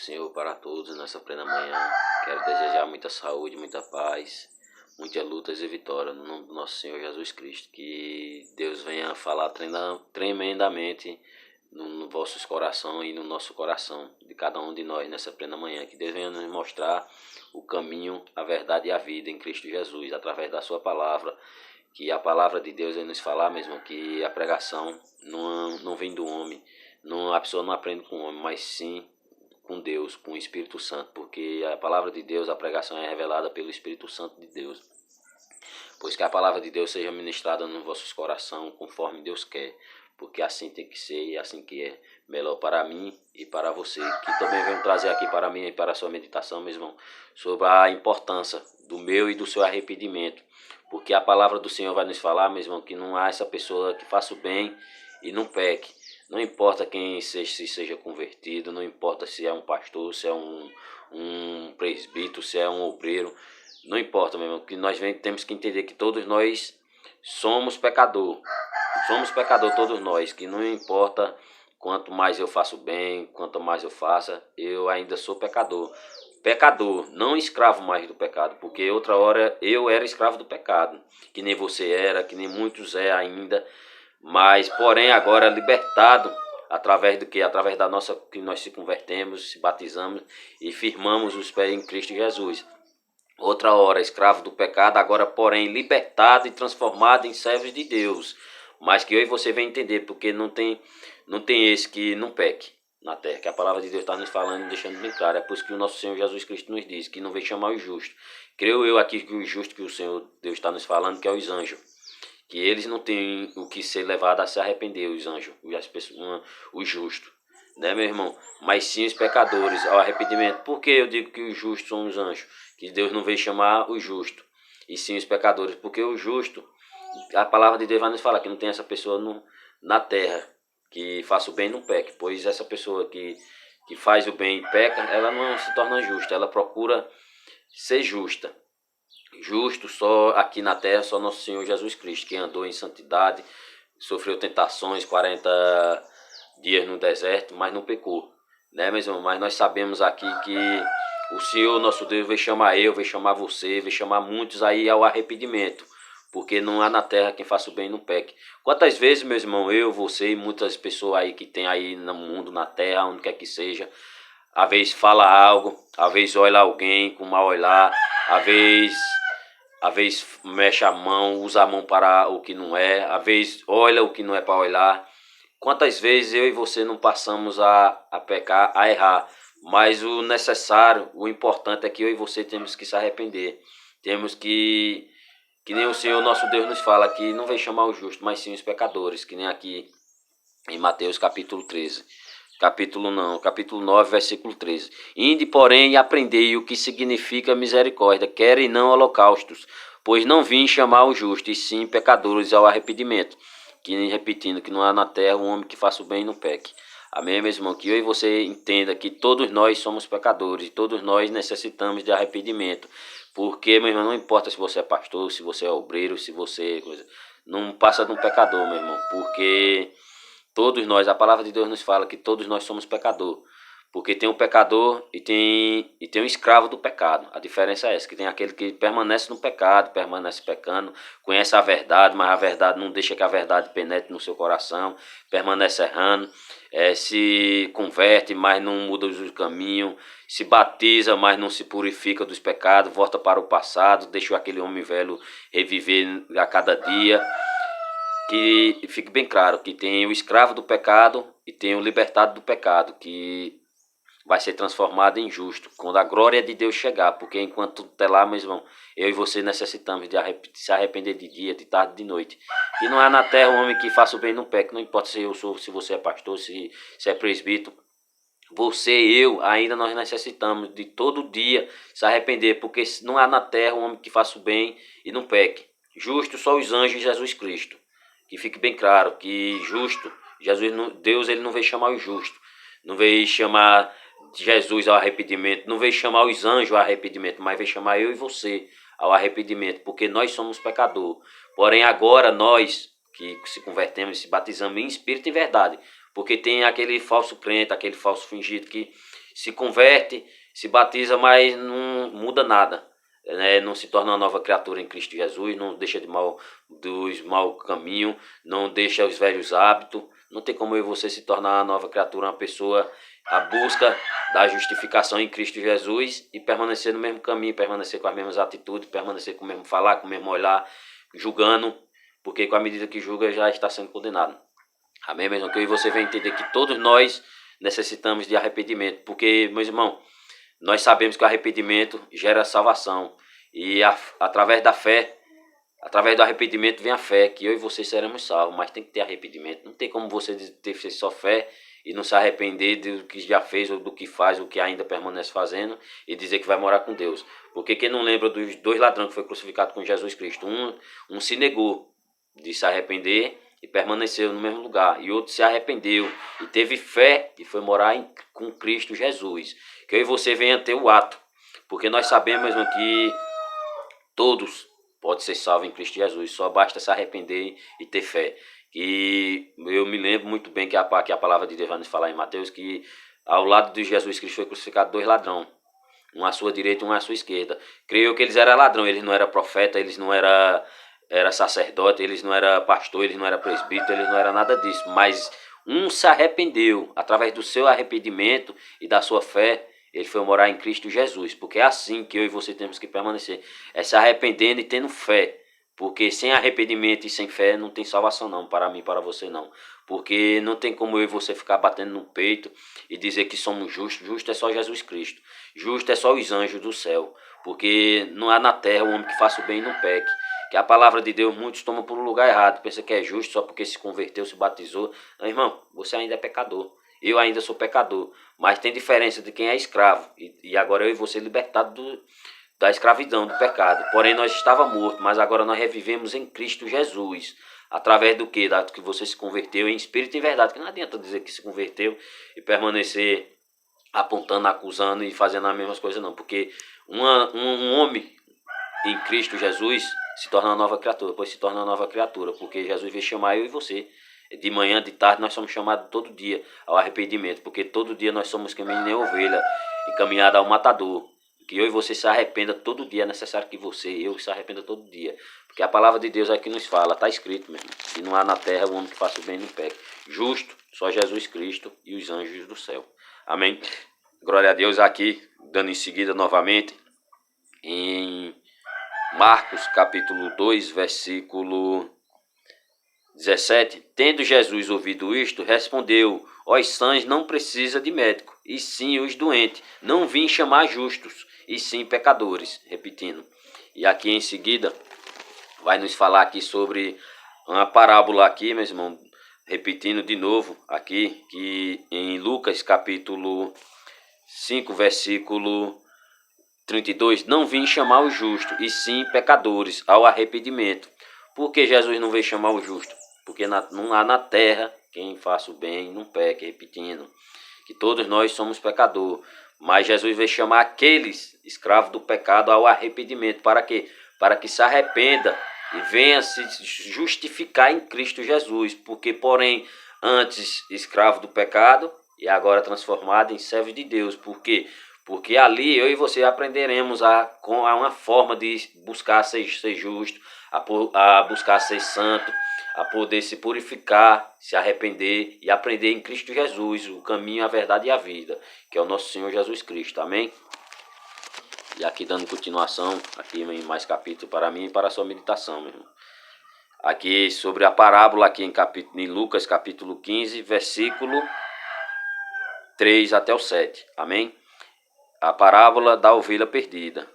Senhor, para todos nessa plena manhã. Quero desejar muita saúde, muita paz, muitas lutas e vitórias no nome do nosso Senhor Jesus Cristo. Que Deus venha falar tremendamente no vossos corações e no nosso coração, de cada um de nós nessa plena manhã. Que Deus venha nos mostrar o caminho, a verdade e a vida em Cristo Jesus, através da sua palavra. Que a palavra de Deus venha nos falar mesmo, que a pregação não vem do homem. A pessoa não aprende com o homem, mas sim com Deus, com o Espírito Santo, porque a palavra de Deus, a pregação é revelada pelo Espírito Santo de Deus. Pois que a palavra de Deus seja ministrada nos vossos corações, conforme Deus quer, porque assim tem que ser e assim que é melhor para mim e para você, que também venho trazer aqui para mim e para a sua meditação, meu irmão, sobre a importância do meu e do seu arrependimento, porque a palavra do Senhor vai nos falar, meu irmão, que não há essa pessoa que faça o bem e não peque. Não importa quem seja convertido, não importa se é um pastor, se é um presbítero, se é um obreiro, não importa, meu irmão, que nós temos que entender que todos nós somos pecador todos nós, que não importa quanto mais eu faço bem, quanto mais eu faça, eu ainda sou pecador, não escravo mais do pecado, porque outra hora eu era escravo do pecado, que nem você era, que nem muitos é ainda, mas porém agora libertado através do que? Através da nossa, que nós se convertemos, se batizamos e firmamos os pés em Cristo Jesus. Outra hora escravo do pecado, agora porém libertado e transformado em servos de Deus. Mas que eu e você vem entender, porque não tem esse que não peque na terra, que a palavra de Deus está nos falando, deixando bem claro. É por isso que o nosso Senhor Jesus Cristo nos diz que não veio chamar os justos. Creio eu aqui que o justo que o Senhor Deus está nos falando, que é os anjos, que eles não têm o que ser levado a se arrepender, os anjos, os justos, né, meu irmão? Mas sim os pecadores ao arrependimento. Por que eu digo que os justos são os anjos? Que Deus não veio chamar os justos, e sim os pecadores, porque o justo, a palavra de Deus vai nos falar que não tem essa pessoa na terra que faça o bem e não peque, pois essa pessoa que faz o bem e peca, ela não se torna justa, ela procura ser justa. Justo só aqui na terra, só nosso Senhor Jesus Cristo, que andou em santidade, sofreu tentações, 40 dias no deserto, mas não pecou, né, meu irmão? Mas nós sabemos aqui que o Senhor, nosso Deus, veio chamar veio chamar você, veio chamar muitos aí ao arrependimento, porque não há na terra quem faça o bem e não peque. Quantas vezes, meu irmão, eu, você e muitas pessoas aí que tem aí no mundo, na terra, onde quer que seja, às vezes fala algo, às vezes olha alguém com mal olhar, às vezes mexe a mão, usa a mão para o que não é, às vezes olha o que não é para olhar. Quantas vezes eu e você não passamos a pecar, a errar, mas o necessário, o importante é que eu e você temos que se arrepender. Temos que nem o Senhor nosso Deus nos fala, que não vem chamar os justos, mas sim os pecadores, que nem aqui em Mateus capítulo 13. Capítulo 9, versículo 13. Inde, porém, e aprendei o que significa misericórdia, quer e não holocaustos, pois não vim chamar os justos, e sim pecadores ao arrependimento. Que, repetindo, que não há na terra um homem que faça o bem e não peque. Amém, meu irmão? Que eu e você entenda que todos nós somos pecadores, e todos nós necessitamos de arrependimento. Porque, meu irmão, não importa se você é pastor, se você é obreiro, se você... não passa de um pecador, meu irmão, porque... todos nós, a palavra de Deus nos fala que todos nós somos pecador, porque tem um pecador e tem um escravo do pecado. A diferença é essa, que tem aquele que permanece no pecado, permanece pecando, conhece a verdade, mas a verdade não deixa que a verdade penetre no seu coração, permanece errando, se converte, mas não muda o caminho, se batiza, mas não se purifica dos pecados, volta para o passado, deixa aquele homem velho reviver a cada dia. Que fique bem claro que tem o escravo do pecado e tem o libertado do pecado, que vai ser transformado em justo quando a glória de Deus chegar, porque enquanto até lá, meu irmão, eu e você necessitamos de se arrepender de dia, de tarde, de noite. E não há na terra um homem que faça o bem e não peque, não importa se eu sou, se você é pastor, se é presbítero, você e eu, ainda nós necessitamos de todo dia se arrepender, porque não há na terra um homem que faça o bem e não peque. Justo só os anjos de Jesus Cristo. Que fique bem claro que justo, Deus ele não veio chamar os justos, não veio chamar Jesus ao arrependimento, não veio chamar os anjos ao arrependimento, mas veio chamar eu e você ao arrependimento, porque nós somos pecadores. Porém agora nós que se convertemos e se batizamos em espírito e verdade, porque tem aquele falso crente, aquele falso fingido que se converte, se batiza, mas não muda nada. Não se torna uma nova criatura em Cristo Jesus, não deixa dos mau caminho, não deixa os velhos hábitos. Não tem como eu e você se tornar uma nova criatura, uma pessoa à busca da justificação em Cristo Jesus e permanecer no mesmo caminho, permanecer com as mesmas atitudes, permanecer com o mesmo falar, com o mesmo olhar, julgando, porque com a medida que julga já está sendo condenado. Amém, meu irmão? Que eu e você vai entender que todos nós necessitamos de arrependimento, porque, meus irmãos, nós sabemos que o arrependimento gera salvação e através da fé, através do arrependimento vem a fé, que eu e você seremos salvos, mas tem que ter arrependimento. Não tem como você ter só fé e não se arrepender do que já fez ou do que faz, ou que ainda permanece fazendo e dizer que vai morar com Deus. Porque quem não lembra dos 2 ladrões que foi crucificado com Jesus Cristo? Um se negou de se arrepender e permaneceu no mesmo lugar, e outro se arrependeu e teve fé e foi morar com Cristo Jesus. Que eu e você venha ter o ato, porque nós sabemos que todos podem ser salvos em Cristo Jesus, só basta se arrepender e ter fé. E eu me lembro muito bem que a palavra de Deus vai nos falar em Mateus que ao lado de Jesus Cristo foi crucificado 2 ladrões, um à sua direita e um à sua esquerda. Creio que eles eram ladrões, eles não eram profeta, eles não eram sacerdote, eles não eram pastor, eles não eram presbítero, eles não eram nada disso, mas um se arrependeu. Através do seu arrependimento e da sua fé, ele foi morar em Cristo Jesus, porque é assim que eu e você temos que permanecer, é se arrependendo e tendo fé, porque sem arrependimento e sem fé não tem salvação não, para mim e para você não, porque não tem como eu e você ficar batendo no peito e dizer que somos justos. Justo é só Jesus Cristo, justo é só os anjos do céu, porque não há na terra um homem que faça o bem e não peque. Que a palavra de Deus muitos tomam por um lugar errado, pensa que é justo só porque se converteu, se batizou. Não, irmão, você ainda é pecador, eu ainda sou pecador, mas tem diferença de quem é escravo, e agora eu e você libertados da escravidão, do pecado. Porém nós estávamos mortos, mas agora nós revivemos em Cristo Jesus, através do que? Que você se converteu em espírito e verdade, que não adianta dizer que se converteu e permanecer apontando, acusando e fazendo as mesmas coisas não, porque um homem em Cristo Jesus se torna uma nova criatura, pois se torna uma nova criatura, porque Jesus veio chamar eu e você. De manhã, de tarde, nós somos chamados todo dia ao arrependimento, porque todo dia nós somos nem ovelha encaminhada ao matador. Que eu e você se arrependa todo dia, é necessário que você e eu se arrependa todo dia, porque a palavra de Deus é que nos fala, está escrito mesmo, que não há na terra o homem que faça o bem e não peque. Justo, só Jesus Cristo e os anjos do céu. Amém? Glória a Deus. Aqui, dando em seguida novamente, em Marcos capítulo 2, versículo 17. Tendo Jesus ouvido isto, respondeu: os sãos não precisa de médico, e sim os doentes. Não vim chamar justos, e sim pecadores. Repetindo. E aqui em seguida, vai nos falar aqui sobre uma parábola aqui, meus irmãos. Repetindo de novo aqui, que em Lucas capítulo 5, versículo 32, não vim chamar o justo, e sim pecadores ao arrependimento. Por que Jesus não veio chamar o justo? Porque não há na terra quem faça o bem e não peque. Repetindo, que todos nós somos pecadores, mas Jesus veio chamar aqueles escravos do pecado ao arrependimento. Para quê? Para que se arrependa e venha se justificar em Cristo Jesus. Porque, porém, antes escravo do pecado e agora transformado em servo de Deus. Por quê? Porque ali eu e você aprenderemos com uma forma de buscar ser justo, a buscar ser santo, a poder se purificar, se arrepender e aprender em Cristo Jesus o caminho, a verdade e a vida, que é o nosso Senhor Jesus Cristo. Amém? E aqui dando continuação, aqui em mais capítulo para mim e para a sua meditação, meu irmão. Aqui sobre a parábola aqui em Lucas capítulo 15, versículo 3 até o 7. Amém? A parábola da ovelha perdida.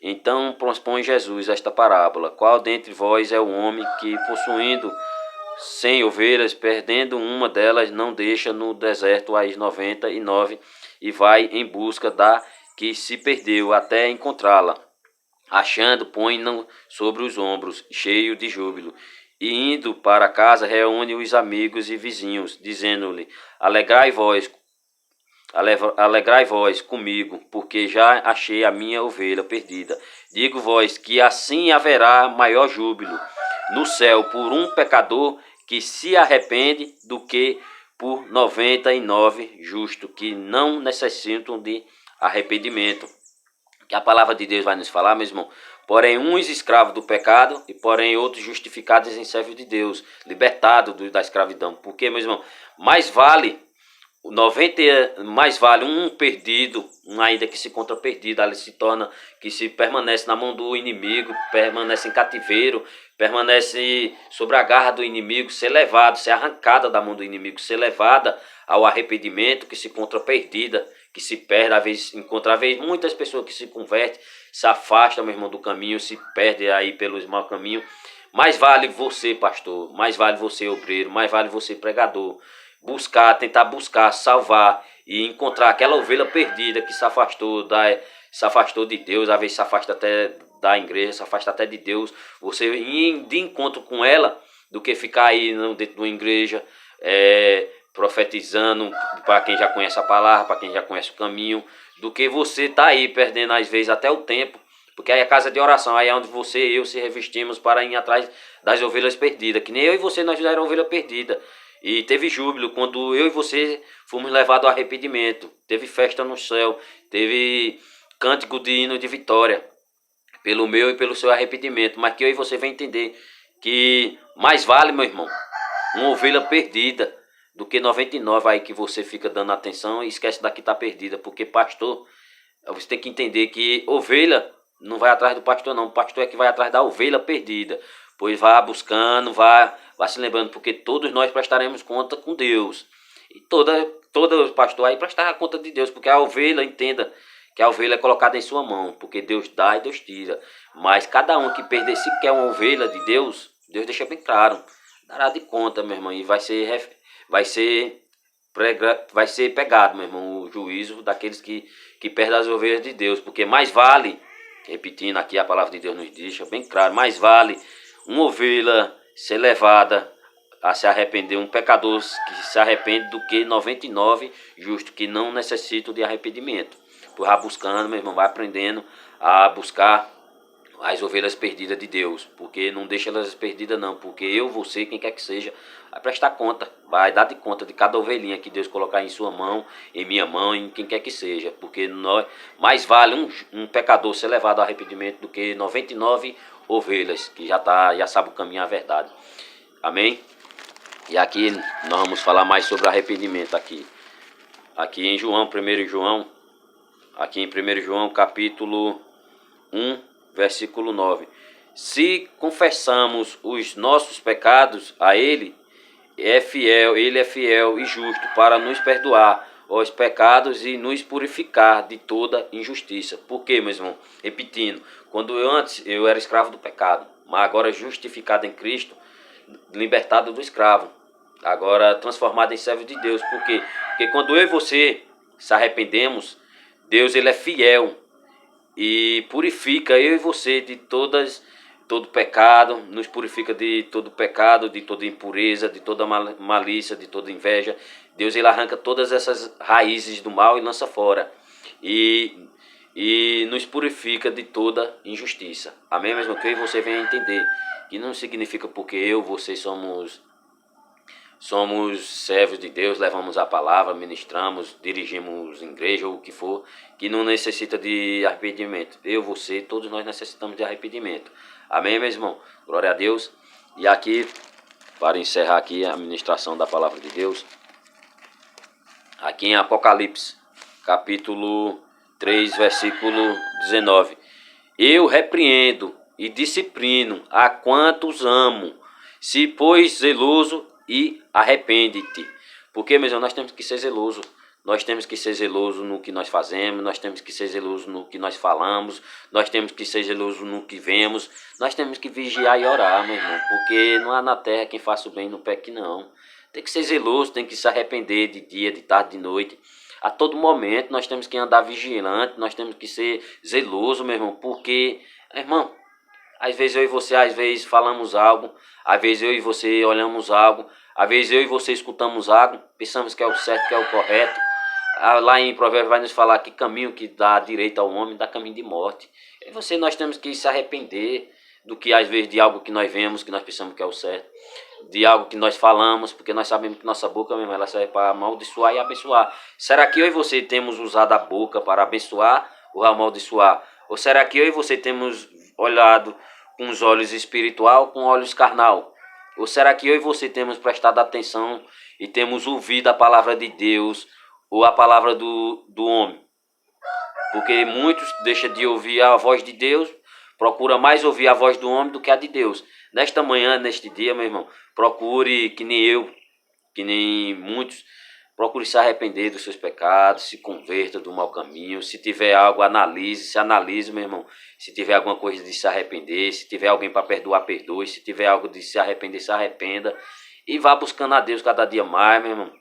Então propõe Jesus esta parábola: qual dentre vós é o homem que, possuindo 100 ovelhas, perdendo uma delas, não deixa no deserto as 99 e vai em busca da que se perdeu até encontrá-la? Achando, põe-na sobre os ombros, cheio de júbilo, e indo para casa reúne os amigos e vizinhos, dizendo-lhe: Alegrai-vos comigo, porque já achei a minha ovelha perdida. Digo-vos que assim haverá maior júbilo no céu por um pecador que se arrepende do que por 99 justos que não necessitam de arrependimento. Que a palavra de Deus vai nos falar, meu irmão. Porém, uns escravos do pecado e porém outros justificados em servos de Deus, libertados da escravidão. Porque, meu irmão, mais vale mais vale um perdido, um ainda que se encontra perdido, ali se torna, que se permanece na mão do inimigo, permanece em cativeiro, permanece sobre a garra do inimigo, ser levado, ser arrancada da mão do inimigo, ser levada ao arrependimento, que se encontra perdida, que se perde, às vezes encontra, às vezes muitas pessoas que se convertem, se afastam, meu irmão, do caminho, se perdem aí pelos maus caminhos. Mais vale você, pastor, mais vale você, obreiro, mais vale você, pregador, tentar buscar, salvar e encontrar aquela ovelha perdida que se afastou de Deus, às vezes se afasta até da igreja, se afasta até de Deus. Você ir de encontro com ela, do que ficar aí dentro de uma igreja, profetizando para quem já conhece a palavra, para quem já conhece o caminho, do que você tá aí perdendo às vezes até o tempo. Porque aí é casa de oração, aí é onde você e eu se revestimos para ir atrás das ovelhas perdidas. Que nem eu e você, nós já éramos ovelha perdida. E teve júbilo quando eu e você fomos levados ao arrependimento. Teve festa no céu, teve cântico de hino de vitória, pelo meu e pelo seu arrependimento. Mas que eu e você vem entender que mais vale, meu irmão, uma ovelha perdida do que 99 aí que você fica dando atenção e esquece da que está perdida. Porque pastor, você tem que entender que ovelha não vai atrás do pastor não, o pastor é que vai atrás da ovelha perdida. Pois vá buscando, vá se lembrando, porque todos nós prestaremos conta com Deus. E todo pastor aí prestará conta de Deus, porque a ovelha, entenda que a ovelha é colocada em sua mão, porque Deus dá e Deus tira. Mas cada um que perder sequer uma ovelha de Deus, Deus deixa bem claro, dará de conta, meu irmão, e vai ser pegado, meu irmão, o juízo daqueles que perdem as ovelhas de Deus, porque mais vale, repetindo aqui a palavra de Deus nos deixa bem claro, mais vale uma ovelha ser levada a se arrepender, um pecador que se arrepende, do que 99 justos que não necessitam de arrependimento. Por vai buscando, meu irmão, vai aprendendo a buscar as ovelhas perdidas de Deus, porque não deixa elas perdidas não, porque eu, você, quem quer que seja, vai prestar conta, vai dar de conta de cada ovelhinha que Deus colocar em sua mão, em minha mão, em quem quer que seja, porque mais vale um pecador ser levado ao arrependimento do que 99 ovelhas, que já sabe o caminho, a verdade. Amém? E aqui nós vamos falar mais sobre arrependimento aqui em João, 1 João, aqui em 1 João capítulo 1, versículo 9. Se confessamos os nossos pecados a Ele é fiel e justo para nos perdoar os pecados e nos purificar de toda injustiça. Por quê, meu irmão? Repetindo, quando antes eu era escravo do pecado, mas agora justificado em Cristo, libertado do escravo, agora transformado em servo de Deus. Por quê? Porque quando eu e você se arrependemos, Deus ele é fiel e purifica eu e você de todo pecado, nos purifica de todo pecado, de toda impureza, de toda malícia, de toda inveja. Deus ele arranca todas essas raízes do mal e lança fora. E nos purifica de toda injustiça. Amém, mesmo que eu e você venha entender que não significa porque eu e você somos servos de Deus, levamos a palavra, ministramos, dirigimos igreja ou o que for, que não necessita de arrependimento. Eu, você, todos nós necessitamos de arrependimento. Amém, meu irmão? Glória a Deus. E aqui, para encerrar aqui a ministração da palavra de Deus, aqui em Apocalipse, capítulo 3, versículo 19. Eu repreendo e disciplino a quantos amo, se pois zeloso e arrepende-te. Porque, meus irmãos, nós temos que ser zelosos. Nós temos que ser zelosos no que nós fazemos, nós temos que ser zelosos no que nós falamos, nós temos que ser zelosos no que vemos, nós temos que vigiar e orar, meu irmão, porque não há na terra quem faça o bem no peque não. Tem que ser zeloso, tem que se arrepender de dia, de tarde, de noite. A todo momento nós temos que andar vigilante, nós temos que ser zeloso, meu irmão, porque, irmão, às vezes eu e você, às vezes falamos algo, às vezes eu e você olhamos algo, às vezes eu e você escutamos algo, pensamos que é o certo, que é o correto. Lá em Provérbios vai nos falar que caminho que dá direito ao homem dá caminho de morte. E você, nós temos que se arrepender do que às vezes de algo que nós vemos, que nós pensamos que é o certo. de algo que nós falamos, porque nós sabemos que nossa boca mesmo, ela serve para amaldiçoar e abençoar. Será que eu e você temos usado a boca para abençoar ou amaldiçoar? Ou será que eu e você temos olhado com os olhos espiritual, com olhos carnal? Ou será que eu e você temos prestado atenção e temos ouvido a palavra de Deus ou a palavra do homem? Porque muitos deixam de ouvir a voz de Deus, procura mais ouvir a voz do homem do que a de Deus. Nesta manhã, neste dia, meu irmão, procure, que nem eu, que nem muitos, procure se arrepender dos seus pecados, se converta do mau caminho. Se tiver algo, se analise, meu irmão. Se tiver alguma coisa de se arrepender, se tiver alguém para perdoar, perdoe. Se tiver algo de se arrepender, se arrependa. E vá buscando a Deus cada dia mais, meu irmão,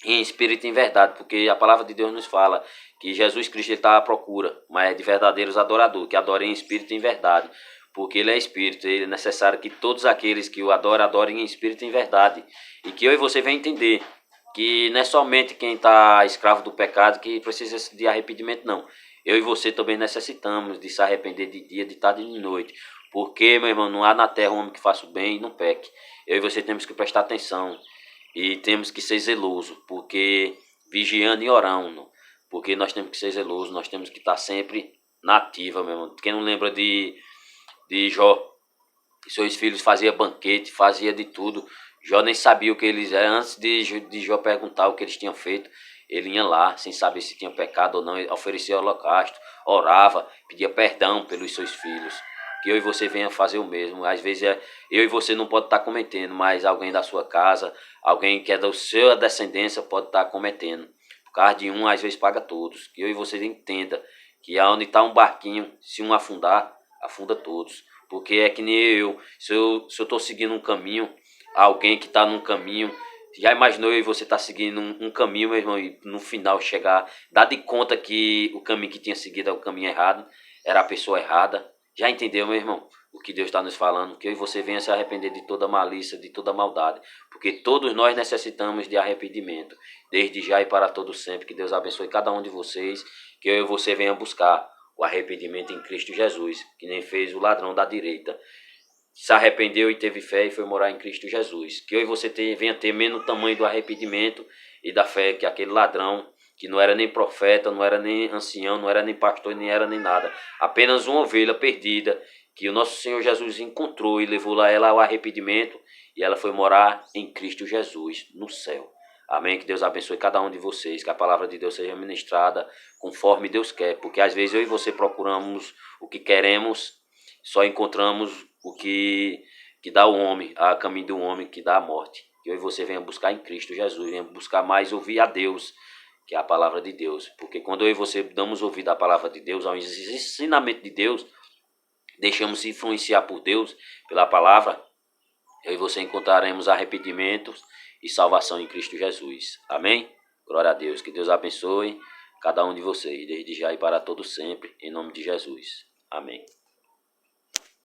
em espírito e em verdade, porque a palavra de Deus nos fala que Jesus Cristo está à procura, mas é de verdadeiros adoradores, que adorem em espírito e em verdade, porque ele é espírito, ele é necessário que todos aqueles que o adoram, adorem em espírito e em verdade, e que eu e você venham entender que não é somente quem está escravo do pecado que precisa de arrependimento, não. Eu e você também necessitamos de se arrepender de dia, de tarde e de noite, porque, meu irmão, não há na terra um homem que faça o bem e não peque. Eu e você temos que prestar atenção e temos que ser zelosos, porque vigiando e orando, porque nós temos que ser zelosos, nós temos que estar sempre na ativa, meu irmão. Quem não lembra de Jó, seus filhos faziam banquete, fazia de tudo. Jó nem sabia o que eles eram. Antes de Jó perguntar o que eles tinham feito, ele ia lá, sem saber se tinha pecado ou não, oferecia holocausto, orava, pedia perdão pelos seus filhos. Que eu e você venha fazer o mesmo. Às vezes eu e você não pode estar cometendo, mas alguém da sua casa, alguém que é da sua descendência pode estar cometendo. Por causa de um, às vezes paga todos. Que eu e você entenda que aonde está um barquinho, se um afundar, afunda todos. Porque é que nem eu, se eu estou seguindo um caminho, alguém que está num caminho, já imaginou eu e você estar seguindo um caminho, meu irmão, e no final chegar, dar de conta que o caminho que tinha seguido é o caminho errado, era a pessoa errada. Já entendeu, meu irmão? O que Deus está nos falando, que eu e você venha se arrepender de toda malícia, de toda maldade, porque todos nós necessitamos de arrependimento, desde já e para todo sempre. Que Deus abençoe cada um de vocês, que eu e você venha buscar o arrependimento em Cristo Jesus, que nem fez o ladrão da direita. Se arrependeu e teve fé e foi morar em Cristo Jesus. Que eu e você venha ter menos tamanho do arrependimento e da fé que aquele ladrão, que não era nem profeta, não era nem ancião, não era nem pastor, nem era nem nada. Apenas uma ovelha perdida, que o nosso Senhor Jesus encontrou e levou lá ela ao arrependimento, e ela foi morar em Cristo Jesus, no céu. Amém? Que Deus abençoe cada um de vocês, que a palavra de Deus seja ministrada conforme Deus quer, porque às vezes eu e você procuramos o que queremos, só encontramos o que dá o homem, a caminho do homem, que dá a morte. Que eu e você venha buscar em Cristo Jesus, venha buscar mais ouvir a Deus, que é a palavra de Deus. Porque quando eu e você damos ouvido à palavra de Deus, ao ensinamento de Deus, deixamos se influenciar por Deus, pela palavra, eu e você encontraremos arrependimentos e salvação em Cristo Jesus. Amém? Glória a Deus. Que Deus abençoe cada um de vocês, desde já e para todo sempre, em nome de Jesus. Amém.